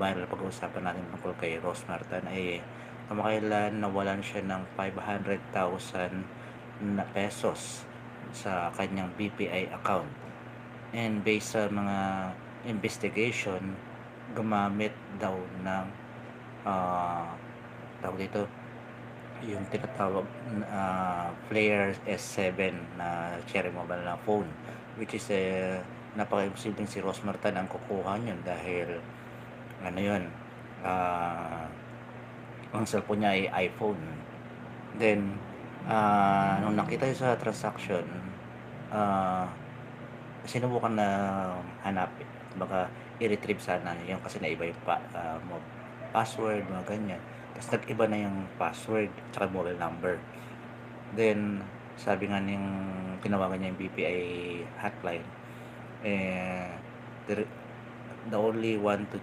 viral pag-uusapan natin tungkol kay Rose Martin ay kamakailan nawalan siya ng 500,000 na pesos sa kanyang BPI account. And based sa mga investigation, gumamit daw ng tawag dito, yung tinatawag Flare S7 na cherry mobile na phone, which is napaka-imposibleng si Rose Martin ang kukuha niyan dahil ano yun, ang cellphone niya ay iPhone. Then nung nakita niya sa transaction, ah, sinubukan na hanapin, baka i-retrieve sana yung kasi naiba yung password, mga ganyan. Tapos nag-iba na yung password tsaka mobile number. Then sabi nga niyang tinawagan niya yung BPI hotline, eh the only one to